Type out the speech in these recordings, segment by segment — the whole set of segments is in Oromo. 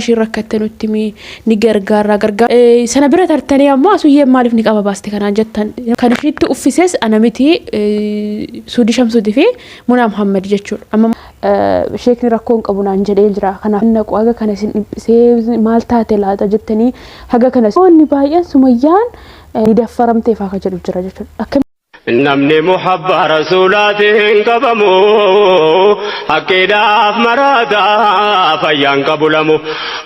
شي ركتنو تمي نجرجار جرجار سنة برا ترتني أما سوية مالف نقابة باستي كان جتن كان في تأفسس أنا متي سودي شمس دفي منا محمد جتشور أما شيكني ركون أبونا أنجلي جرا كان عندك وأجا كان سي مالتا تلا جتني حاجة كان سون نبايا سميان يدفرم تفاخ جرب جرا جتشور نمني محبة رسولاته انقبمو حقيداف مرادا فيان قبلمو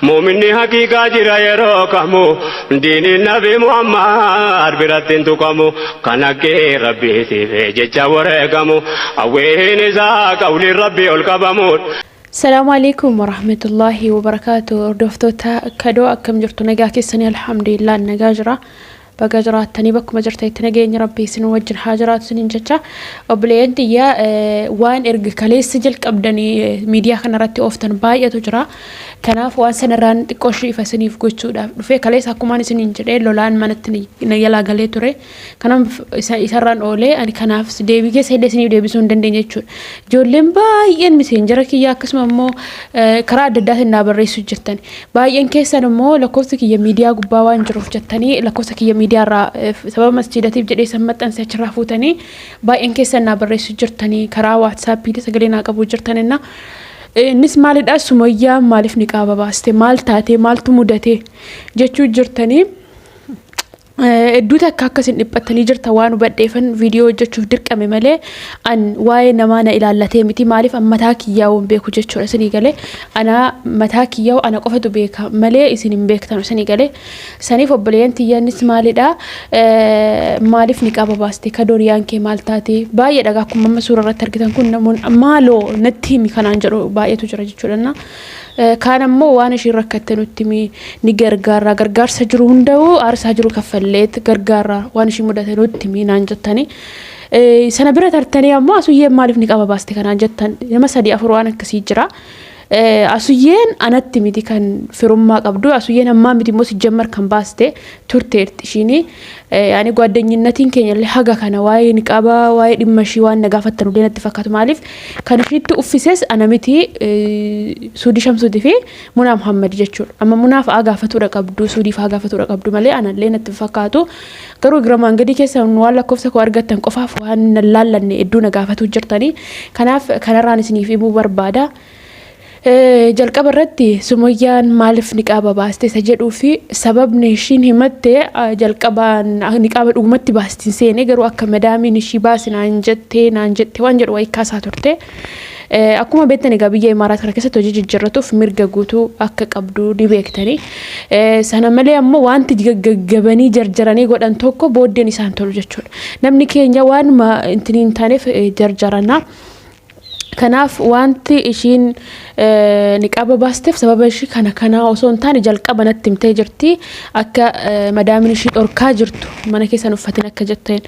مؤمني حقيقة جرا يروكمو دين النبي محمد براتين تقمو كنكي ربي سيفي جيجا ورقمو اوين إذا قول ربي القبمو. السلام عليكم ورحمة الله وبركاته. ردفتوتا كدو أكم جرتو نجاكي السنة الحمد لله النجاجرة بقجرات تاني بكم جرتي تنجين ربي سنوجن حاجرات سنين جتة وبليد يا وان إرج كليس سجل كبدني ميديا خنا رتي أوفتن باية تجرا كناف وان سنران تكوشي فسنيف كوتشودا في كليس حكوماني سنين جري لولان منتني نيلا غليتوري كنام يسران أولي أنا كناف ديبي كيس هيدا سنيف ديبي سون دندين يجور جولم باين مسنجرا كي يا كسم مو كراد الدات النابر رئيس جتني باين كيس أنا مو لكوسك يا ميديا قبوان جروف جتني لكوسك يا ديارا سبب مسجداتي بجدي سمت أنسى شرافوتني باين كيسنا بريس جرتني كرا واتساب بيدي سجلنا قبو جرتنينا نسمع للأس سمية مالف نقابة باستي مال تاتي مال تمودتي جتشو جرتني دوتا كاكسين نبتني جرتا وانو بديفن فيديو جتشوف درك أمي ملي أن واي نمانا إلى اللتي متي مالف أم متاكي ياو بيكو جتشو رسني قالي أنا متاكي ياو أنا قفتو بيكا ملي إسنين بيكتانو سني قالي سني فبليان تيا نسمع لدا مالف نقابة باستي كدوريان كي مالتاتي باية دقاكم مما سورة رتركتان كنا مالو نتيمي كان انجرو باية تجرى جتشو لنا كان مو وانا شي ركتنو تمي نجرجار جرجار سجرو هندو أرس هجرو كفلت جرجار وانا شي مدتنو تمي نانجتني سنة برا ترتني أما سوية مالف نقابة باستي كان جتن لما سدي أفروان كسيجرا أسويين أنا تميتي كان في رمى قبضو أسويين أما متي موسى جمر كان باستي تورتيرت شيني يعني قادني النتين كين اللي حاجة كان واي نقابة واي دمشيوان نقافة تنودين اتفاقات مالف كان في تأفسس أنا متي سودي شمس دفي منا محمد جتشور أما منا فأقافة رقبدو سودي فأقافة رقبدو مالي أنا لين اتفاقاتو كرو جرمان قدي كيسا نوالا كوفسك وارقتن قفاف وهن اللالني ادو نقافة جرتني كان رانسني في مو بربادا جلقة بردي سميان مالف نقابة باستي سجدوا في سبب نشين همتة جلقة نقابة أمتي باستي سيني قروا أكا مدامي نشي باسي نانجتي وانجر ويكاسا تورتي أكما بيتني قابية إمارات ركسة توجي جرتو في مرقا قوتو أكا قبدو دي بيكتني سانا ملي أمو وانتي جباني جرجراني قد أنتوكو بودي نسان تولو جتشون نمني كين جوان ما انتنين تاني جرجرانا كناف وانتي إشين نقابة باستف سبب إشي كنا وصون تاني جلقة بنات تمتي جرتي أكا مدامي نشيط أوركا جرتو مانا كيسا نفتين أكا جرتين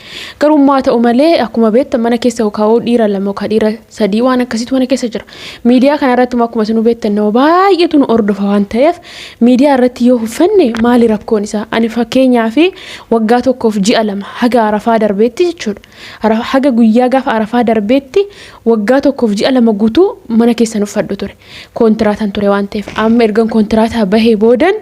كرو ما تأمالي أكو ما بيت مانا كيسا وكاو ديرا لما وكا ديرا سدي وانا كسيت وانا كيسا جرا ميديا كان راتو ماكو مسنو بيت النو بايتون أردو فوانتيف ميديا راتي يوهو فني مالي ركونيسا أني فاكينيا في وقاتو كوف جي ألم حاجة عرفا دربيتي جتشور حاجة قوياقا عرفا دربيتي وقاتو كوف جي ألم قوتو مانا كيسا نفردو توري كونتراتان توري وانتيف أما إرغان كونتراتها بهي بودن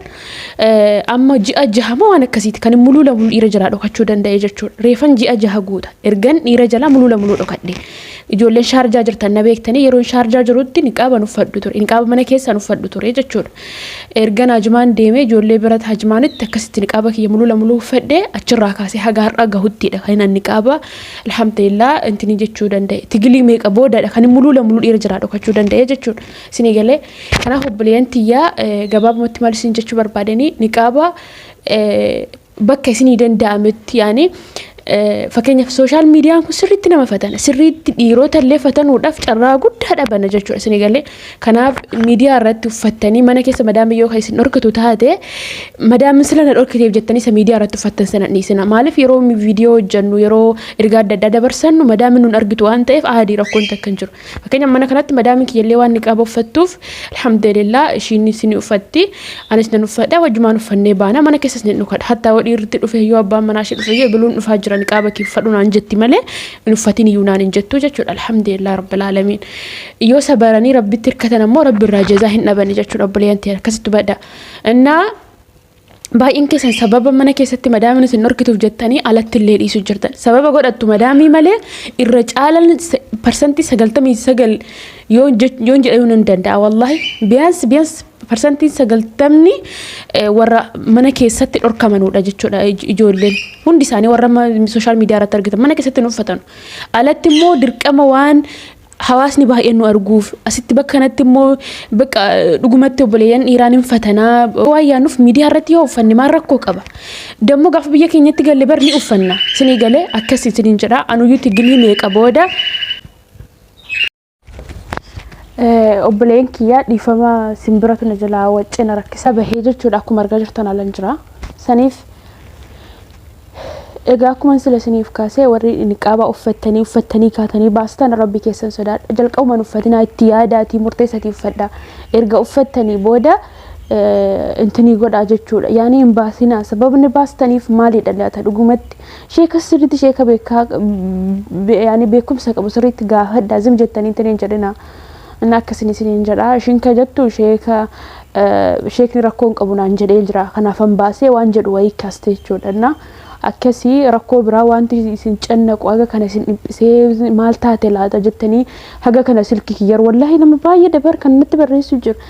أما جي أجها ما وانا كسيت كان ملولا ملو إيرجلا دوكا چودن دا يجتشور ريفان جي أجها قوتا إرغان إيرجلا ملولا ملو دوكا دي إجولين شارجا جرتان نبيكتاني يرون شارجا جرودي نقابة نفردو توري نقابة مانا كيسا نفردو توري يجتشور إرغان هجمان ديمي جولي برات هجمانت تكسيت نقابة كي ملولا ملو فده أجرا كاسي حقار أغا هدي دا خينا النقابة الحمد لله انتني جتشودن دا تقلي ميك أبودا دا كان ملولا ملو إيرجلا دوكا چودن دا يجتشور سيني قالي كان أخو بليانتيا قباب متمال سنجتشو بربادني نقابة بكا سيني دن دامت يعني فكان في السوشيال ميديا كو سريت نما فتن سريت ديروتا اللي فتن ودف جرا قد هذا بنا جچو سني قال لي كان ميديا رت فتني مانا كيس مدام يو هيس نوركتو تاده مدام مثلا اوركتي جتني سميديا رت فتن سنه نيسنا مالف يرو فيديو جنو يرو ارغاد دد برسن مدام نون ارغتو انت اف عادي ركون تكنجر فكان مانا كانت مدام كي يلي وان نقابو فتوف الحمد لله شيني سني فتي انا سنن فدا وجمان فني بانا مانا كيس سنن حتى ودي رت في يوبا مناشد في بلون فاجر jira niqaaba kiffadhu naan jetti malee hin uffatin iyyuu naan hin jettu jechuudha alhamdulillah rabbil alamin yoo sabaranii rabbitti hirkatan ammoo rabbi irraa jazaa hin dhabani jechuudha obboleeyyantii akkasitti badha innaa baay'een keessan sababa mana keessatti madaamni isin horkituuf jettanii alatti illee dhiisu jirtan sababa godhattu madaamii malee irra caalan persentii 99 yoo jedhuu hin danda'a wallahi biyaans persentii 90 warra mana keessatti dhorkamanudha jechuudha ijoolleen hundi isaanii warra sooshaal miidiyaa irratti argitan mana keessatti hin uffatan alatti immoo dirqama waan hawaasni baay'een nu arguuf asitti bakka kanatti immoo bakka dhugumatti obboleeyyan dhiiraan hin fatanaa waan yaanuuf miidiyaa irratti yoo uffanne maal rakkoo qaba dammoo gaafa biyya keenyatti galle barni uffanna sinii galee akkas isiniin jedha anuyyuu tigilii meeqa booda obboleeyyan kiyyaa dhiifama simbiratu na jalaa waccina rakkisa bahee jechuudha akkuma argaa jirtan alan jira saniif egaa akkuma sila siniif kaasee warri niqaaba uffatanii kaatanii baastan rabbi keessan sodaadha jalqabumaan uffatinaa itti yaadaatii murteessatii uffadha erga uffattanii booda intini godhaa jechuudha yaani hin baasinaa sababni baastaniif maalidha laata dhugumatti sheeka sirriitti sheeka beekaa yaani beekumsa qabu sirriitti gaafadhaa zim jettanii intiniin jedhina እና akkasini isiniin jedha ishiin ka jettu sheekni rakkoon qabu naan jedhee jira kanaafan baasee waan jedhu wayii kaaste jechuudha akkasii rakkoo biraa wanti isin cannaqu haga kana isin dhiphisee maal taate laata jettanii haga kana silkii kiyyar wallahi nama baay'ee dabar kan natti barreessu jira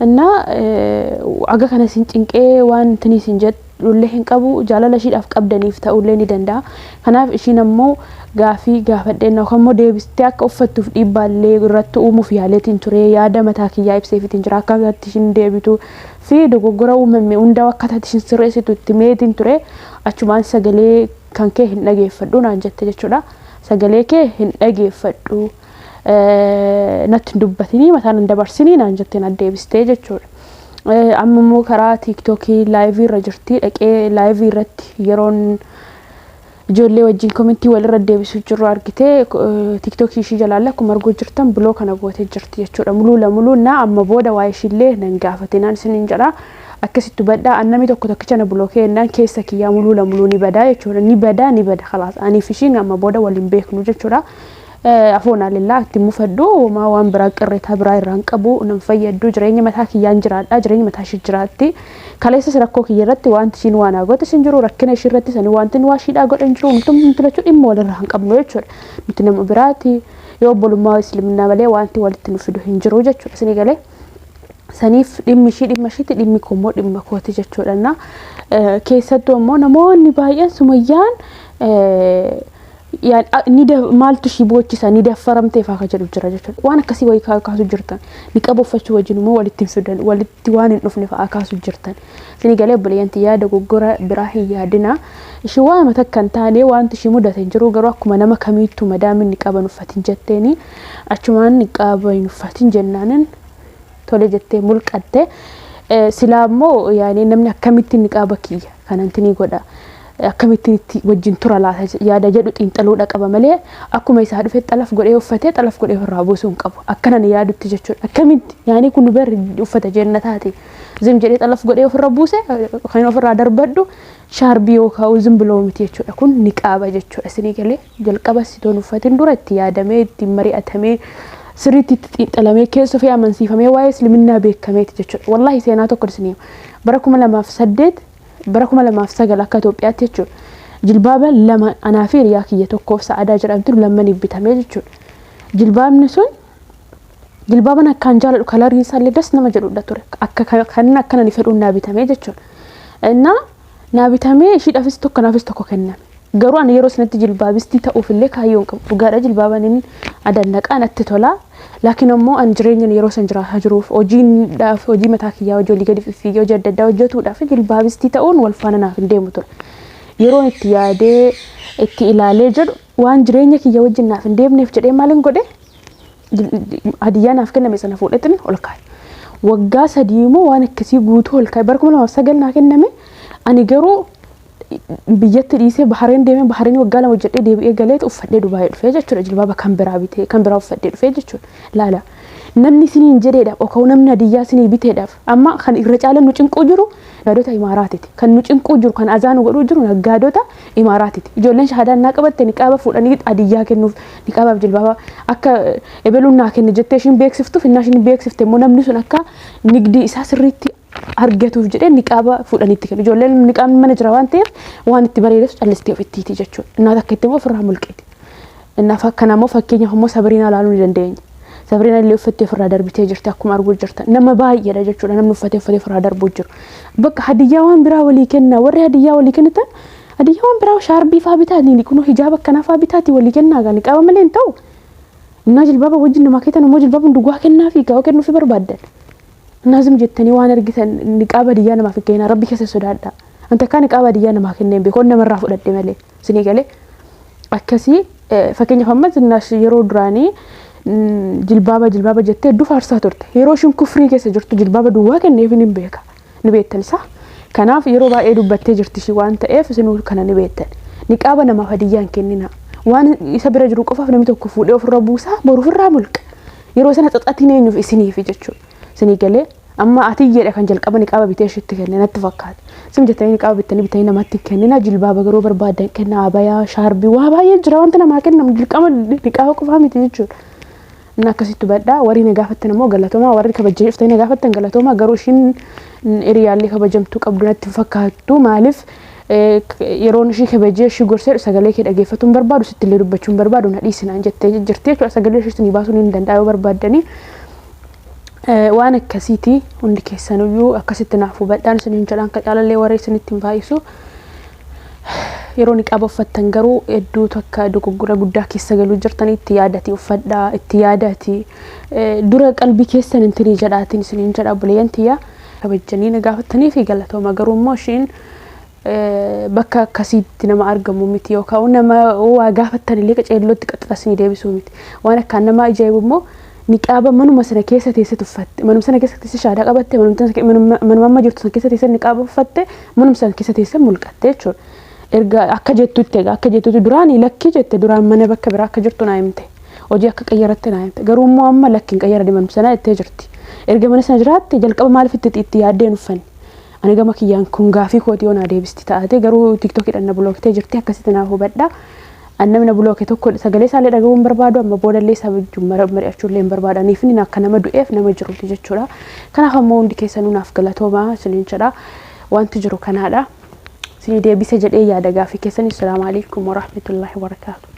እና haga kana isin cinqee waan tini isin jedhullee hin qabu jaalala ishiidhaaf qabdaniif ta'ullee ni danda'a kanaaf ishiin ammoo gaafii gaafadheen akkamo deebistee akka uffattuuf dhiibbaallee irratti uumuuf yaaleetiin ture yaada mataa kiyyaa ibseefitiin jira akkatti ishiin deebitu fi dogoggora uumame hunda akkatti ishiin sirreessitu itti meetiin ture achumaan sagalee kan kee hin dhageeffadhu naan jette jechuudha sagalee kee hin dhageeffadhu natti dubbatini mataan dabarsinii naan jettee na deebistee jechuudha amma immoo karaa tiiktookii laayivii irra jirti dhaqee laayivii irratti yeroon ijoollee wajjin komentii walirra deebisuu jiru argitee tiiktookii ishii jalaalle akkuma arguu jirtan biloo kana gootee jirti jechuudha muluu na amma booda waa'ee ishiillee nan gaafate naan isiniin jedha akkasitti badhaa annami tokko tokkicha na biloo kennaan keessa kiyyaa muluu ni badaa jechuudha ni bada khalaas aniif ishiin amma booda waliin beeknu jechuudha afoona lillaa itti mufadhu waan biraa qirreetaa biraa irraan qabu nan fayyaddu jireenya mataa kiyyaan jiraadha jireenya mataa ishii jiraatti kaleessa rakkoo kiyya irratti wanti ishiin waan goote sin jiru rakkina ishii irratti sani wanti waa shiidhaa godhan jiru nuti lachuu dhimma walirraa hin qabnu jechuudha nuti nama biraati yoo obbolummaa islaaminaa malee wanti walitti nu fidu hin jiru jechuudha sini galee saniif dhimmi ishiitti dhimmi kommoo dhimma kooti jechuudha keessattuu ammoo namoonni baay'een sumayyaan ni maaltu shi boochisa ni daffaramtee faa jedhu jira jechuudha waan akkasii wayii kaasu jirtan ni qabu uffachuu wajjin immoo walitti fidan walitti waan hin dhufne faa kaasu jirtan sini galee obboleeyyanti yaada goggora biraa hin yaadina ishii waan mata kan taane wanti ishii mudate jiru garuu akkuma nama kamiittu madaamin ni qaban uffatin jetteeni achumaan ni qaban uffatin jennaanin tole jettee mulqatte silaa immoo yaani namni akkamitti ni qaba kiyya kananti ni godha akkamitti wajjin tura laata yaada jedhu xiinxaluudha qaba malee akkuma isaa dhufe xalaf godhee uffatee xalaf godhee irraa buusuun qabu akkanan yaadutti jechuudha akkamitti yaani kun bar uffata jennataati zim jedhee xalaf godhee ofirra buuse kan ofirraa darbadhu shaarbii yookaan zim biloo miti jechuudha kun ni qaba jechuudha isinii galee jalqaba sitoon uffatin dura itti yaadamee itti mari'atamee sirriitti xiinxalamee keessa fi amansiifamee waa'ee islaaminaa beekameeti jechuudha wallahi seenaa tokko isinii bara 2008 bara 2009 akka Itoophiyaatti jechuudha jilbaaba lama anaa fi riyaa kiyya tokkoof sa'aadaa jedhamtu lamman ibbitamee jechuudha jilbaabni sun jilbaaban akkaan jaaladhu kalariin isaallee das nama jedhudha ture akka akkana ni fedhuun naa bitamee jechuudha innaa naa bitamee ishiidhaafis tokko naafis tokko kenname garuu ani yeroo sanatti jilbaabistii ta'uuf illee kaayyoon qabu dhugaadha jilbaabaniin adannaqaan atti tola laakiin ammoo an jireenyan yeroo san jiraataa jiruuf hojii mataa kiyyaa hojii gadi fiigee hojii adda addaa hojjetuudhaaf jilbaabistii ta'uun wal faana naaf hin deemu ture yeroon itti yaadee itti ilaalee jedhu waan jireenya kiyya wajjin naaf hin deemneef jedhee maalin godhe hadiyyaa naaf kenname sana fuudhetin ol kaa'e waggaa 3 immoo waan akkasii guutuu ol kaa'e bara 2009 naa kenname ani garuu biyyatti dhiisee bahareen deemee bahareen waggaa lama hojjedhee deebi'ee galee uffadhee Dubaayii dhufee jechuudha jilbaaba kan biraa bitee kan biraa uffadhee dhufee jechuudha laala namni siniin jedheedhaaf okoo namni hadiyyaa sinii biteedhaaf amma kan irra caalan nu cinquu jiru naggaadota imaaraatiti kan nu cinquu jiru kan azaanu godhuu jiru naggaadota imaaraatiti ijoolleen shahaadaan naa qabatte niqaaba fuudhanii hadiyyaa kennuuf niqaabaaf jilbaaba akka ebeluun naa kenne jettee ishiin beeksiftuuf innaa ishiin beeksifte immoo namni sun akka nigdii isaa sirriitti argatuuf jedhee niqaaba fuudhaniitti kennu ijoolleen niqaabni mana jira waan ta'eef waan itti bareedeef callistee ofittiiti jechuudha innaa takka itti immoo ofirraa mulqeeti innaa kanammoo fakkeenyaaf immoo sabariinaa ilaaluu ni dandeenya. Sabrina illee uffattee ofirraa darbitee jirti akkuma arguu jirta nama baay'eedha jechuudha namni uffatee ofirraa darbuu jiru bakka hadiyyaa waan biraa walii kenna warri hadiyyaa walii kennitan hadiyyaa waan biraa shaarbii faa bitaati kunoo hijaaba akkanaa faa bitaati walii kennaa gaa niqaaba malee hin ta'u innaa jilbaaba wajjin namaa keetan immoo jilbaaba duwwaa kennaa fi gaa'oo kennuufi barbaaddan innaa zim jettanii waan argitan niqaaba hadiyyaa namaaf kenna rabbi keessa sodaadha anta akka niqaaba hadiyyaa namaa kenneen beekoon namarraa fudhadhe malee sinii galee akkasii fakkeenyaaf amma zinnaas yeroo duraanii jilbaaba jettee hedduu faarsaa turte yeroo ishiin kufrii keessa jirtu jilbaaba duwwaa kenneef ni beeka ni beektan isaa kanaaf yeroo baay'ee dubbattee jirti ishii waan ta'eef isinuu kana ni beektan niqaaba namaaf hadiyyaa hin kennina waan isa bira jiru qofaaf namni tokko fuudhee ofirra buusaa boru ofirraa mulqa yeroo sana xaxatiin eenyuuf isiniif jechuudha isinii galee amma atiyyeedha kan jalqaba niqaaba bitee ishiitti kenne natti fakkaata sim jettanii niqaaba bitanii namatti kennina jilbaaba garuu barbaadan kenna abayaa shaarbii waa baay'ee jira wanta namaa kennamu dirqama niqaaba qofaa miti jechuudha. Nakasitu badda warri negaafattan immoo galatooma warri kabajjee dhuftanii negaafattan galatooma garuu ishiin hiriyaallee kabajamtuu qabdu natti fakkaattu maaliif yeroo ishii kabajjee ishii gorsee sagalee kee dhageeffatuun barbaadu sittillee dubbachuun barbaadu na dhiisinaan jettee jirti jechuudha sagalee ishii baasuun hin danda'u barbaaddanii waan akkasiiti hundi keessanuyyuu akkasitti naafuu badhaan isiniin jedhaan ka caalallee warri isinitti hin faayisu yeroo niqaaba uffattan garuu hedduu takka dogoggora guddaa keessa galuu jirtanii itti yaadati uffadhaa itti yaadati dura qalbii keessan intirii jedhaatiin isiniin jedha buleeyyan tiyya kabajjanii negaafattanii fi galatooma garuu immoo ishiin bakka akkasiitti nama argamu miti yookaan nama waa gaafattan illee qaceellootti qaxxasanii deebisuu miti waan akkaan nama ajaa'ibu immoo niqaaba manuma sana keessa teessee uffatte manuma sana keessa teessee shaadaa qabatte manuma amma jirtu sana keessa teessee niqaaba uffatte manuma sana keessa teessee mulqatte jechuudha. Erga akka jettutti duraan lakki jette duraan mana bakka biraa akka jirtu naa himte hojii akka qayyaratte naa himte garuu immoo amma lakkiin qayyarade manuma sana jettee jirti erga mana sana jiraatte jalqaba maaliif itti yaaddeen uffanni ani gama kiyyaan kun gaafii kooti yoo naa deebisti taate garuu tiktookidhaan na bulooktee jirti akkasitti naa hubadha annamni na bulooke tokko sagalee isaallee dhagahuun barbaadu amma boodallee isaa wajjin mari'achuullee hin barbaadaniif inni akka nama du'eef nama jiruuti jechuudha kanaaf ammoo hundi keessanuu naaf galatoomaa isiniin jedha wanti jiru kanaadha. سيدي بيسجل إيه يا دقافي كيسني السلام عليكم ورحمة الله وبركاته.